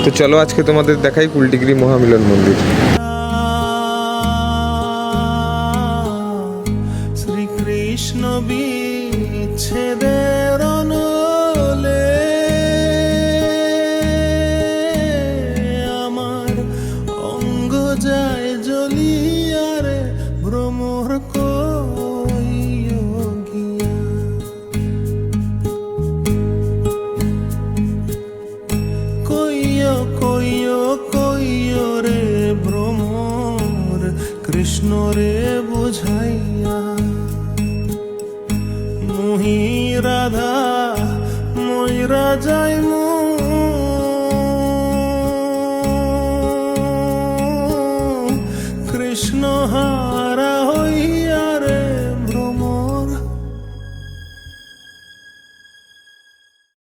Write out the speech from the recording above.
তো চলো আজকে তোমাদের দেখাই কুলটিগড়ি মহামিলন মন্দির। শ্রীকৃষ্ণ বিচ্ছেদের অনলে আমার অঙ্গ যায় জ্বলিয়ারে ভ্রমর কইও গিয়া। কইও কইও কইও রে ভ্রমর কৃষ্ণ রে বুঝাইয়া। মুহি রাধা ময়রা যাই